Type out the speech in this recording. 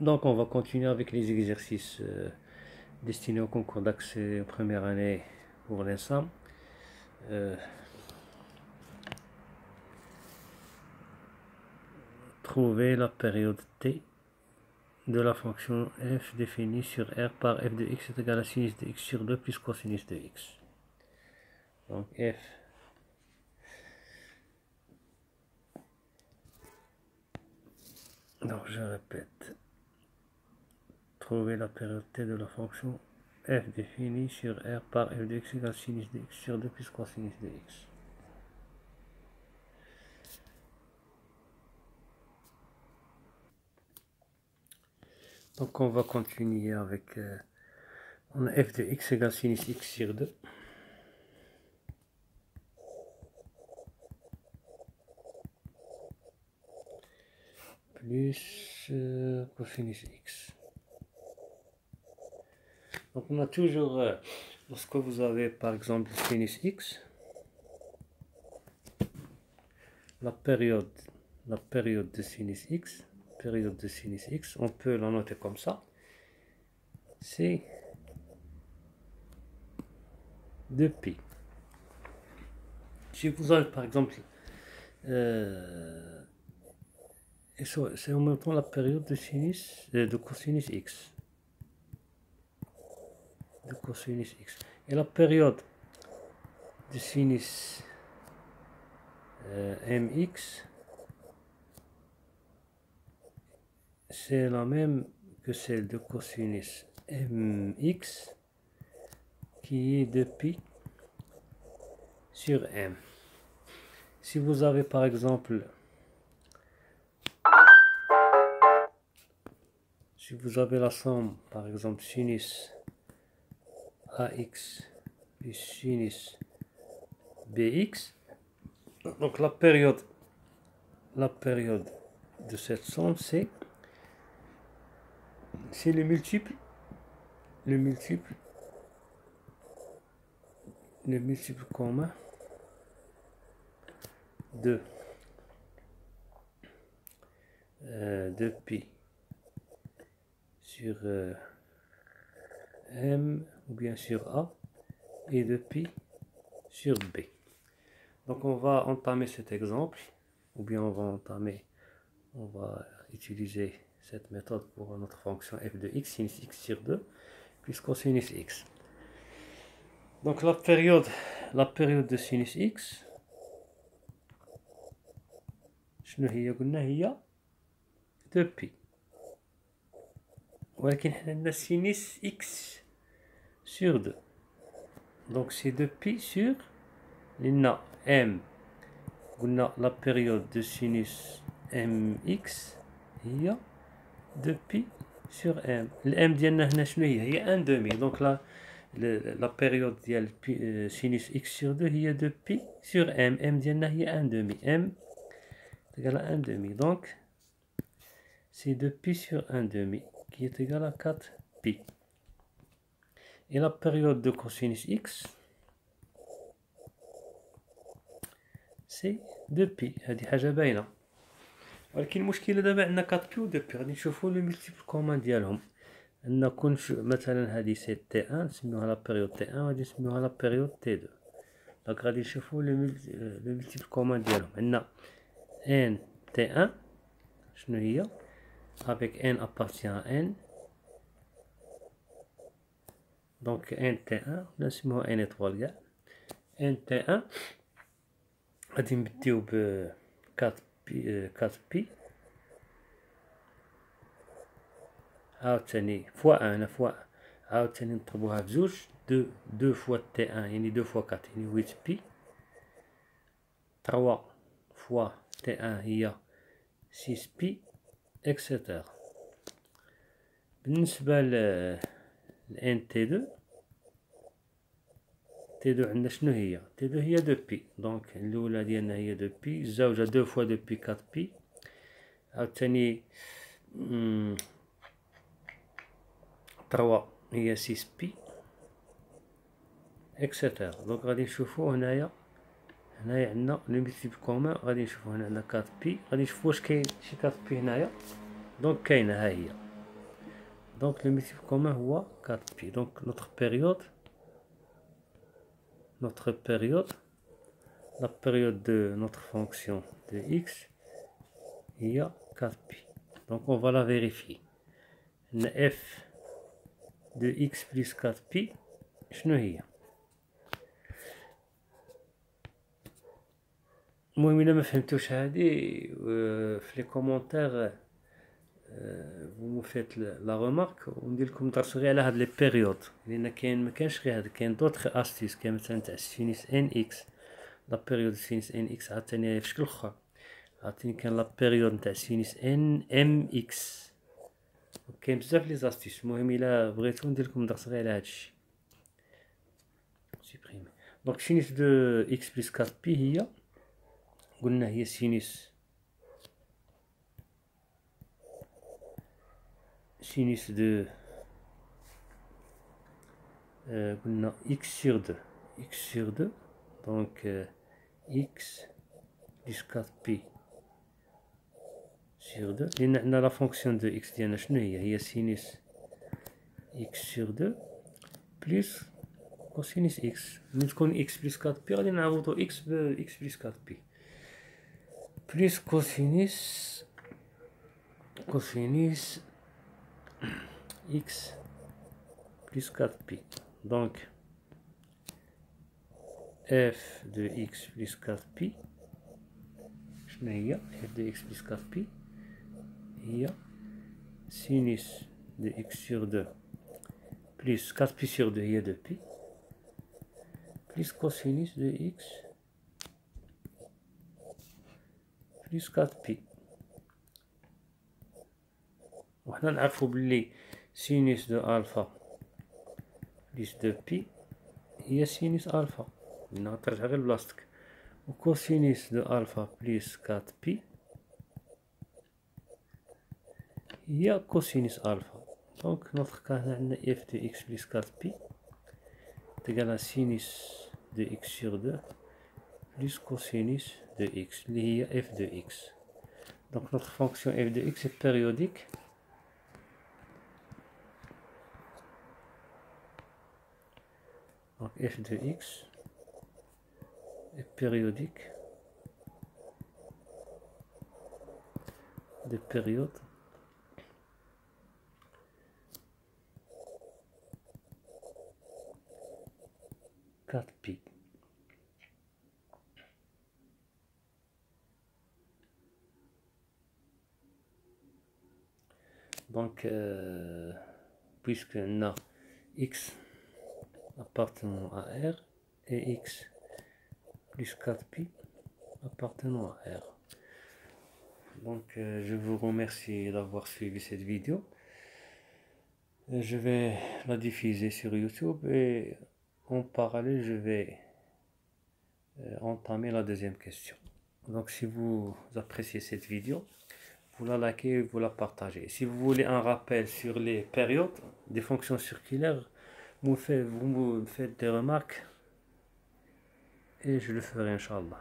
Donc on va continuer avec les exercices destinés au concours d'accès première année pour l'ENSAM. Trouver la période t de la fonction f définie sur r par f de x est égal à sinus de x sur 2 plus cosinus de x. Donc f donc je répète, trouver la période t de la fonction f définie sur r par f de x égale sinus de x sur 2 plus cosinus de x. Donc on va continuer avec on a f de x égale sinus x sur 2 plus cosinus x. Donc on a toujours, lorsque vous avez par exemple sinus x, la période de sinus x, on peut la noter comme ça, c'est 2π. Si vous avez par exemple, c'est en même temps la période de sinus, de cosinus x. Et la période de sinus mx, c'est la même que celle de cosinus mx, qui est de pi sur m. Si vous avez par exemple, si vous avez la somme, par exemple, sinus ax plus sinus bx, donc la période de cette somme, c'est le multiple commun de 2π sur m ou bien sur a et de π sur b. Donc on va entamer cet exemple, ou bien on va utiliser cette méthode pour notre fonction f de x, sinus x sur 2 plus cosinus x. Donc la période de sinus x شنو هي؟ قلنا هي 2π، ولكن حنا عندنا sinus x sur 2، donc c'est 2π sur لأن m، قلنا la période de sinus mx هي 2π sur m. الام ديالنا هنا شنو هي 1 demi، donc la période ديال sinus x sur 2 هي 2π sur m ديالنا هي 1 demi، m égale à 1 demi, donc c'est 2π sur 1 demi qui est égal à 4π. Et la période de cosinus x, c'est 2π. هذه حاجة باينة، ولكن المشكلة دابا عندنا 4π و 2π، غادي نشوفو لو ملتيبل كومان ديالهم. عندنا مثلا هذه سي تي 1 نسميوها لا بيريود تي 1، وغادي نسميوها لا بيريود تي 2. دونك غادي نشوفو لو ملتيبل كومان ديالهم. عندنا ان تي 1 شنو هي avec n appartient à n، donc n t1 نسموها n étoile كاع. n t1 غادي نبديو ب 4π عاوتاني فوا ان فوا عاوتاني نضربوها بجوج، 2 فوا تي 1 يعني 2 فوا 4 يعني 8π، 3 فوا تي 1 هي 6π اكسيتيرا. بالنسبة ل n t2 عندنا شنو هي؟ t2 هي 2π، دونك الأولى ديالنا هي 2π، الزوجة 2 فوا 2π 4π، عاوتاني 3 هي 6π اكسيتيرا. دونك غادي نشوفو هنايا عندنا لو ملتيبل كومان، غادي نشوفو هنا عندنا 4π، غادي نشوفو واش كاين شي 4π هنايا. Donc كاينة ها هي. Donc le motif commun هو 4pi. Donc notre période, la période de notre fonction de x, il y a 4pi. Donc on va la vérifier. f de x plus 4pi, شنو هي؟ المهم إلا ما فهمتوش هادي في لي كومونتير vous me faites la remarque وندير لكم درس غير على هاد لي بيريود، لأن كاين مكانش غير هذا، كاين دوطخ أستيس، كاين مثلا تاع سينيس ان اكس، لا بيريود سينيس ان اكس عاوتاني في شكل اخر، عاوتاني كاين لا بيريود نتاع سينيس ان ام اكس، كاين بزاف لي زاستيس. المهم الا بغيتو ندير لكم درس غير على هادشي. سوبريمي. دونك سينيس دو اكس بلس 4 بي هي قلنا هي سينيس de قلنا x sur 2 donc x plus 4pi sur 2 لأن عندنا لا فونكسيون دو x ديالنا شنو هي سينيس x sur 2 بلس كوسينيس x. ملي تكون x بلس 4pi غادي نعوضو x ب x بلس 4pi بلس كوسينيس x plus 4pi. Donc f de x plus 4pi شنو هي؟ f de x plus 4pi هي sinus de x sur 2 plus 4pi sur 2 هي 2pi plus cosinus de x plus 4pi. وحنا نعرفو بلي sinus de alpha plus 2pi هي sinus alpha، لأنها ترجع غير بلاصتك، و cosinus de alpha plus 4pi هي cosinus alpha. Donc notre cas عندنا f de x plus 4pi est égal à sinus de x sur 2 plus cosinus de x اللي هي f de x. Donc notre fonction f de x est périodique. Donc f de x est périodique de période pi. Donc puisque on a x appartenant à R et x plus 4pi appartenant à R. Donc je vous remercie d'avoir suivi cette vidéo. Je vais la diffuser sur YouTube et en parallèle je vais entamer la deuxième question. Donc si vous appréciez cette vidéo, vous la likez, vous la partagez. Si vous voulez un rappel sur les périodes des fonctions circulaires, vous me faites des remarques et je le ferai, Inch'Allah.